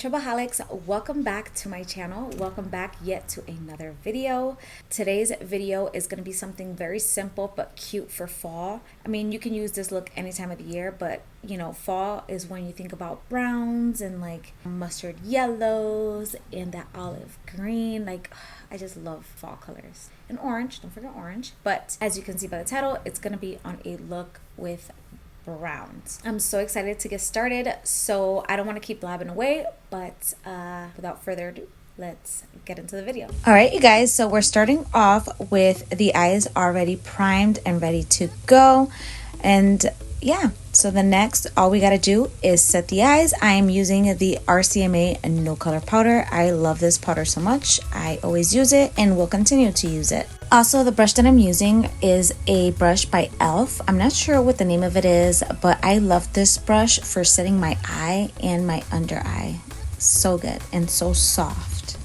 Troubleholics, welcome back to my channel. Welcome back yet to another video. Today's video is going to be something very simple but cute for fall. I mean, you can use this look any time of the year, but you know, fall is when you think about browns and like mustard yellows and that olive green. Like, I just love fall colors. And orange, don't forget orange. But as you can see by the title, it's going to be on a look with browns. I'm so excited to get started, so I don't want to keep blabbing away, but without further ado, let's get into the video. All right, you guys, so we're starting off with the eyes already primed and ready to go. And yeah, so the next, all we got to do is set the eyes. I am using the Rcma no color powder. I love this powder so much. I always use it and will continue to use it. Also, the brush that I'm using is a brush by e.l.f. I'm not sure what the name of it is, but I love this brush for setting my eye and my under eye. So good and so soft.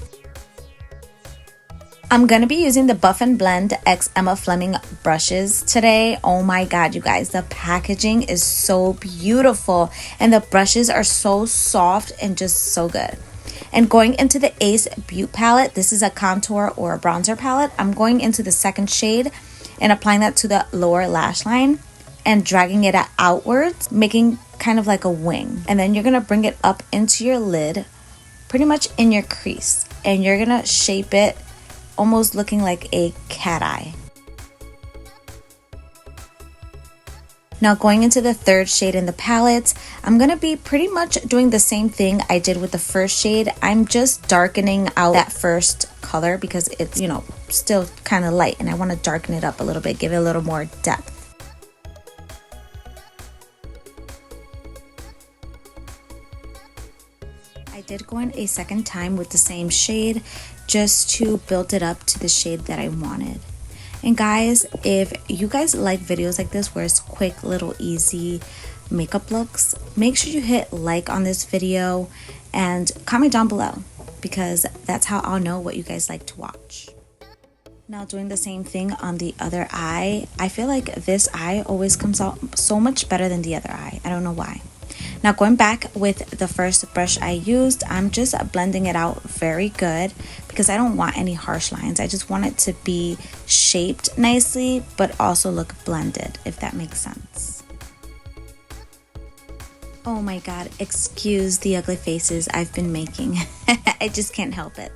I'm going to be using the Buff and Blend X Emma Fleming brushes today. Oh my god, you guys, the packaging is so beautiful and the brushes are so soft and just so good. And going into the Ace Beauty palette, this is a contour or a bronzer palette. I'm going into the second shade and applying that to the lower lash line and dragging it outwards, making kind of like a wing. And then you're going to bring it up into your lid, pretty much in your crease. And you're going to shape it almost looking like a cat eye. Now going into the third shade in the palette, I'm going to be pretty much doing the same thing I did with the first shade. I'm just darkening out that first color because it's, you know, still kind of light and I want to darken it up a little bit, give it a little more depth. I did go in a second time with the same shade just to build it up to the shade that I wanted. And guys, if you guys like videos like this where it's quick, little, easy makeup looks, make sure you hit like on this video and comment down below because that's how I'll know what you guys like to watch. Now doing the same thing on the other eye, I feel like this eye always comes out so much better than the other eye. I don't know why. Now going back with the first brush I used, I'm just blending it out very good because I don't want any harsh lines. I just want it to be shaped nicely but also look blended, if that makes sense. Oh my god, excuse the ugly faces I've been making. I just can't help it.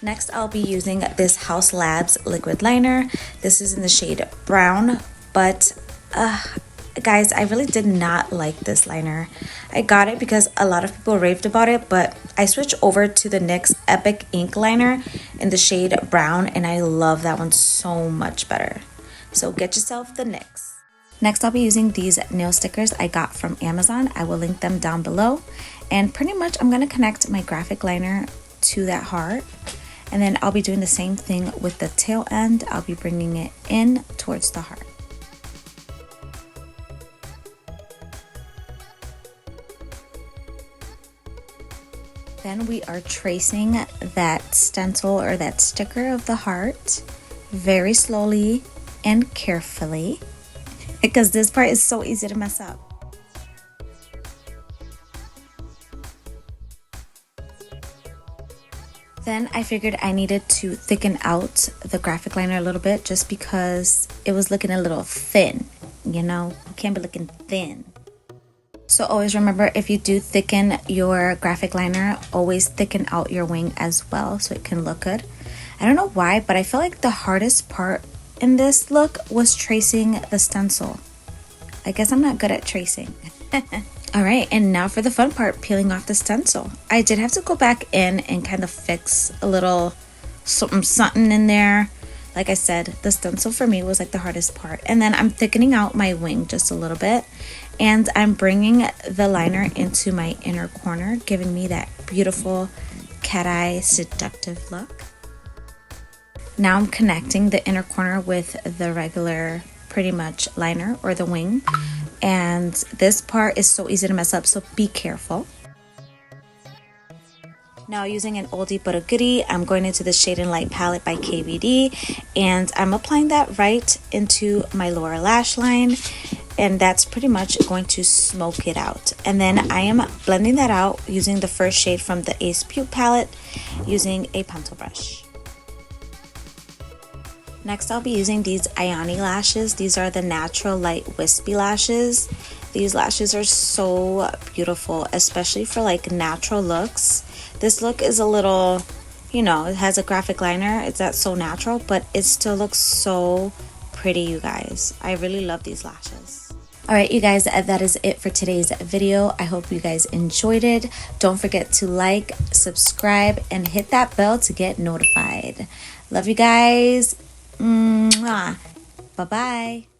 Next, I'll be using this Haus Labs liquid liner. This is in the shade brown, but guys, I really did not like this liner. I got it because a lot of people raved about it, but I switched over to the NYX Epic Ink Liner in the shade brown, and I love that one so much better. So get yourself the NYX. Next, I'll be using these nail stickers I got from Amazon. I will link them down below. And pretty much I'm going to connect my graphic liner to that heart. And then I'll be doing the same thing with the tail end. I'll be bringing it in towards the heart. Then we are tracing that stencil or that sticker of the heart very slowly and carefully because this part is so easy to mess up. Then I figured I needed to thicken out the graphic liner a little bit just because it was looking a little thin, you know, you can't be looking thin. So always remember, if you do thicken your graphic liner, always thicken out your wing as well so it can look good. I don't know why, but I feel like the hardest part in this look was tracing the stencil. I guess I'm not good at tracing. Alright, and now for the fun part, peeling off the stencil. I did have to go back in and kind of fix a little something in there. Like I said, the stencil for me was like the hardest part. And then I'm thickening out my wing just a little bit. And I'm bringing the liner into my inner corner, giving me that beautiful cat eye seductive look. Now I'm connecting the inner corner with the regular pretty much liner or the wing. And this part is so easy to mess up, so be careful. Now using an oldie but a goodie, I'm going into the Shade and Light palette by KVD, and I'm applying that right into my lower lash line. and that's pretty much going to smoke it out. And then I am blending that out using the first shade from the Ace Beauty palette using a pencil brush. Next, I'll be using these Ioni lashes. These are the natural light wispy lashes. These lashes are so beautiful, especially for like natural looks. This look is a little, you know, it has a graphic liner. It's not so natural, but it still looks so pretty, you guys. I really love these lashes. All right, you guys, that is it for today's video. I hope you guys enjoyed it. Don't forget to like, subscribe, and hit that bell to get notified. Love you guys. Mwah. Bye-bye.